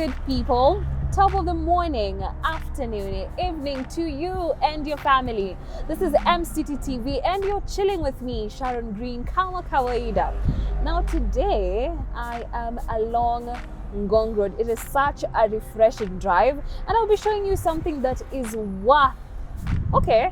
good people? Top of the morning, afternoon, evening to you and your family. This is MCT TV and you're chilling with me, Sharon Green, kama kawaida. Now today, I am along Ngong Road. It is such a refreshing drive and I'll be showing you something that is worth, okay,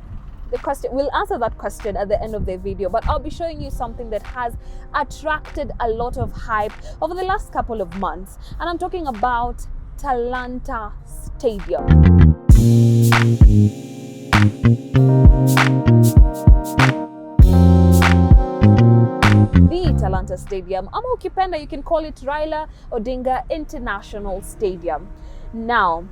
the question, we'll answer that question at the end of the video, but I'll be showing you something that has attracted a lot of hype over the last couple of months, and I'm talking about Talanta Stadium. The Talanta Stadium, ama ukipenda you can call it Raila Odinga International Stadium. Now,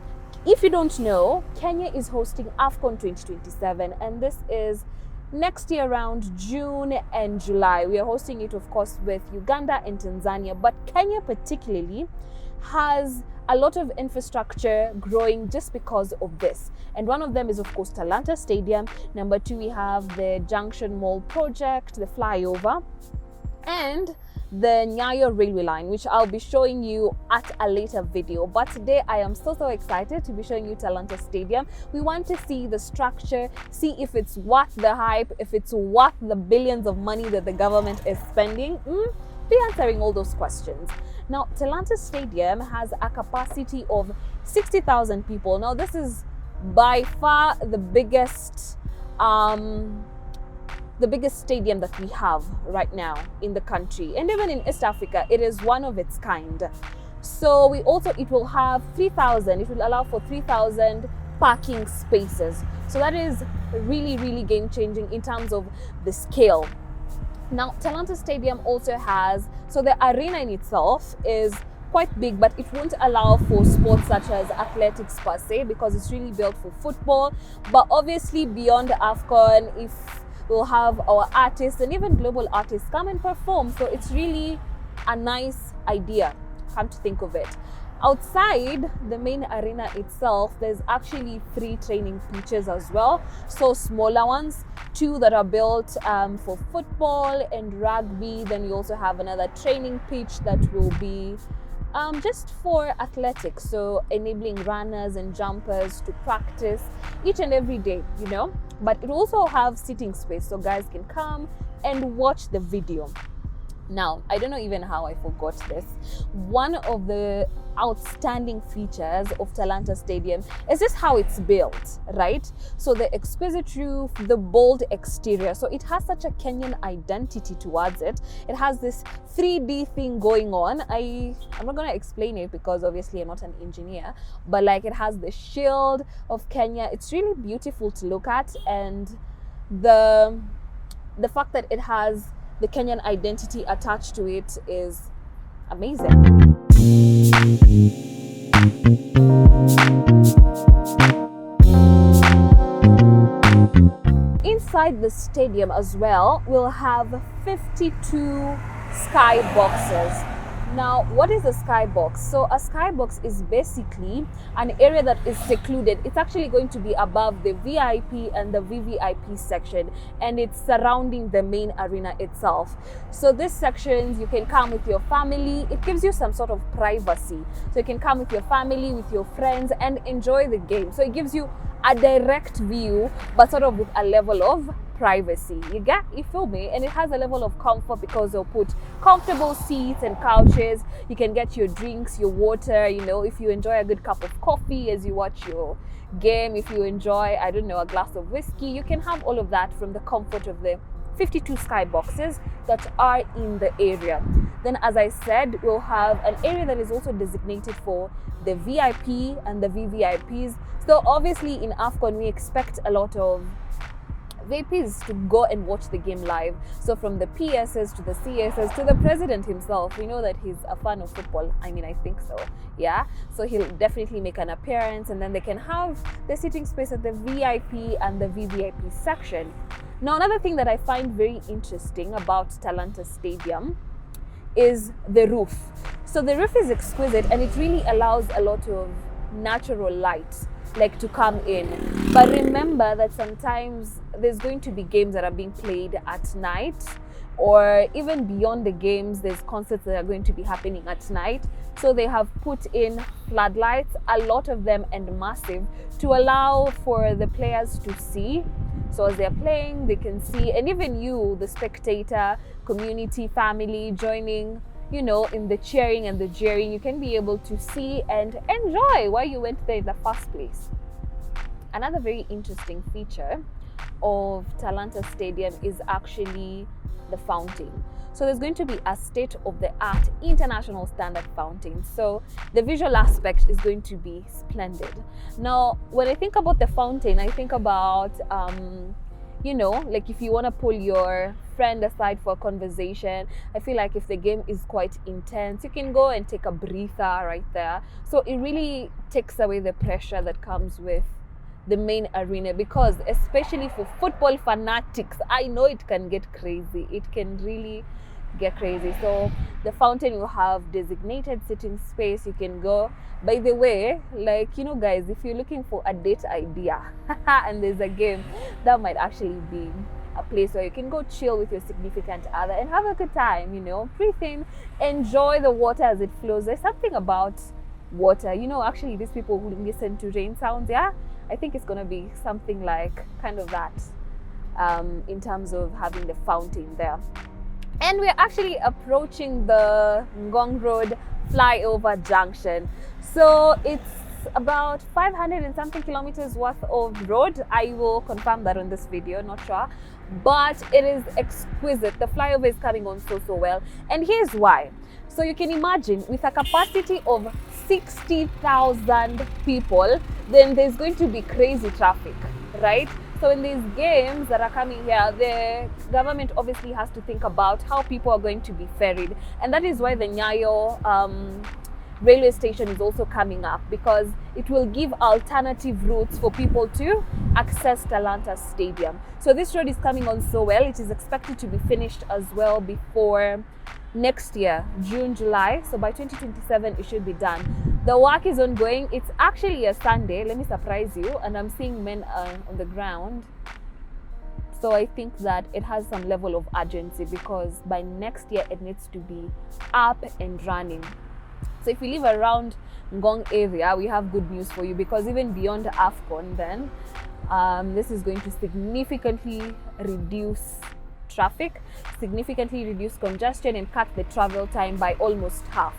if you don't know, Kenya is hosting AFCON 2027, and this is next year around June and July. We are hosting it, of course, with Uganda and Tanzania, but Kenya particularly has a lot of infrastructure growing just because of this. And one of them is, of course, Talanta Stadium. Number two, we have the Junction Mall project, the Flyover, and the Nyayo railway line, which I'll be showing you at a later video. But today I am so excited to be showing you Talanta Stadium. We want to see the structure, see if it's worth the hype, if it's worth the billions of money that the government is spending. Be answering all those questions. Now, Talanta Stadium has a capacity of 60,000 people. Now, this is by far the biggest stadium that we have right now in the country, and even in East Africa. It is one of its kind. So it will have 3,000, it will allow for 3,000 parking spaces. So that is really game changing in terms of the scale. Now, Talanta Stadium also has, so the arena in itself is quite big, but it won't allow for sports such as athletics per se, because it's really built for football. But obviously beyond AFCON, if we'll have our artists and even global artists come and perform. So it's really a nice idea, come to think of it. Outside the main arena itself, there's actually 3 training pitches as well. So smaller ones, 2 that are built for football and rugby. Then you also have another training pitch that will be just for athletics, so enabling runners and jumpers to practice each and every day, you know. But it also have seating space so guys can come and watch the video. Now, I don't know even how I forgot this. One of the outstanding features of Talanta Stadium is just how it's built, right? So the exquisite roof, the bold exterior. So it has such a Kenyan identity towards it. It has this 3D thing going on. I'm not going to explain it because obviously I'm not an engineer, but like it has the shield of Kenya. It's really beautiful to look at, and the fact that it has the Kenyan identity attached to it is amazing. Inside the stadium as well, we'll have 52 sky boxes. Now, what is a skybox? So a skybox is basically an area that is secluded. It's actually going to be above the VIP and the VVIP section, and it's surrounding the main arena itself. So these sections, you can come with your family. It gives you some sort of privacy. So you can come with your family, with your friends, and enjoy the game. So it gives you a direct view, but sort of with a level of privacy. You feel me? And it has a level of comfort because they'll put comfortable seats and couches. You can get your drinks, your water, you know, if you enjoy a good cup of coffee as you watch your game, if you enjoy, I don't know, a glass of whiskey, you can have all of that from the comfort of the 52 sky boxes that are in the area. Then, as I said, we'll have an area that is also designated for the VIP and the VVIPs. So obviously in AFCON, we expect a lot of VIPs to go and watch the game live. So from the PSs to the CSs to the president himself, we know that he's a fan of football. I mean, I think so. Yeah. So he'll definitely make an appearance, and then they can have the seating space at the VIP and the VVIP section. Now, another thing that I find very interesting about Talanta Stadium is the roof. So the roof is exquisite, and it really allows a lot of natural light like to come in. But remember that sometimes there's going to be games that are being played at night, or even beyond the games, there's concerts that are going to be happening at night. So they have put in floodlights, a lot of them and massive, to allow for the players to see. So as they're playing, they can see, and even you, the spectator, community, family, joining, you know, in the cheering and the jeering, you can be able to see and enjoy why you went there in the first place. Another very interesting feature of Talanta Stadium is actually the fountain. So there's going to be a state-of-the-art international standard fountain. So the visual aspect is going to be splendid. Now, when I think about the fountain, I think about, you know, like if you want to pull your friend aside for a conversation, I feel like if the game is quite intense, you can go and take a breather right there. So it really takes away the pressure that comes with the main arena, because especially for football fanatics, I know it can get crazy. It can really get crazy. So the fountain will have designated sitting space. You can go. By the way, like, you know, guys, if you're looking for a date idea and there's a game, that might actually be a place where you can go chill with your significant other and have a good time, you know, breathe in, enjoy the water as it flows. There's something about water, you know, actually these people who listen to rain sounds, yeah, I think it's going to be something like kind of that in terms of having the fountain there. And we're actually approaching the Ngong Road Flyover Junction. So it's about 500 and something kilometers worth of road. I will confirm that on this video, not sure. But it is exquisite. The flyover is coming on so well. And here's why. So you can imagine, with a capacity of 60,000 people, then there's going to be crazy traffic, right? So in these games that are coming here, the government obviously has to think about how people are going to be ferried. And that is why the Nyayo railway station is also coming up, because it will give alternative routes for people to access Talanta Stadium. So this road is coming on so well. It is expected to be finished as well before next year, June, July. So by 2027, it should be done. The work is ongoing. It's actually a Sunday. Let me surprise you. And I'm seeing men on the ground. So I think that it has some level of urgency, because by next year, it needs to be up and running. So if you live around Ngong area, we have good news for you, because even beyond AFCON, then this is going to significantly reduce traffic, significantly reduce congestion, and cut the travel time by almost half.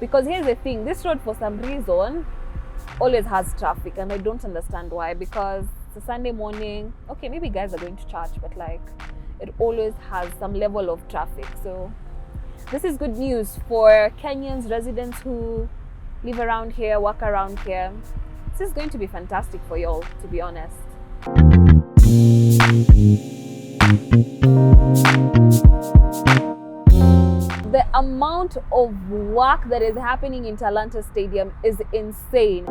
Because here's the thing, this road for some reason always has traffic, and I don't understand why. Because it's a Sunday morning, okay, maybe guys are going to church, but like it always has some level of traffic. So this is good news for Kenyans, residents who live around here, work around here. This is going to be fantastic for y'all, to be honest. The amount of work that is happening in Talanta Stadium is insane.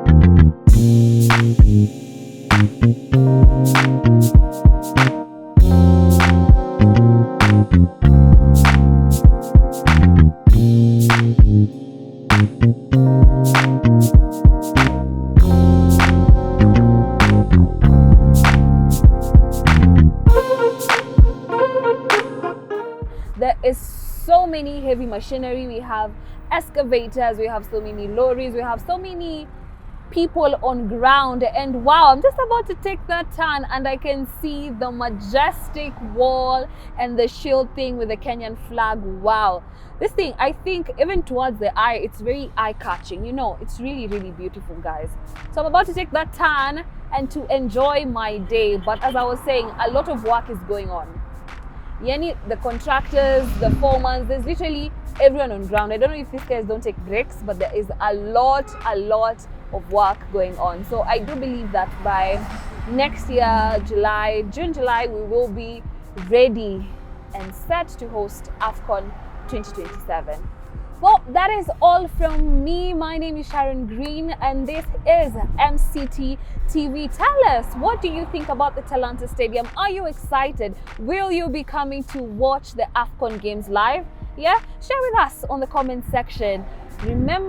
There is so many heavy machinery. We have excavators, we have so many lorries, we have so many people on ground. And wow, I'm just about to take that turn and I can see the majestic wall and the shield thing with the Kenyan flag. Wow, this thing, I think even towards the eye, it's very eye-catching, you know, it's really beautiful, guys. So I'm about to take that turn and to enjoy my day. But as I was saying, a lot of work is going on. Yani, the contractors, the foremen, there's literally everyone on ground. I don't know if these guys don't take breaks, but there is a lot of work going on. So I do believe that by next year, June, July, we will be ready and set to host AFCON 2027. Well, that is all from me. My name is Sharon Green and this is MCT TV. Tell us, what do you think about the Talanta Stadium? Are you excited? Will you be coming to watch the AFCON games live? Yeah, share with us on the comment section. Remember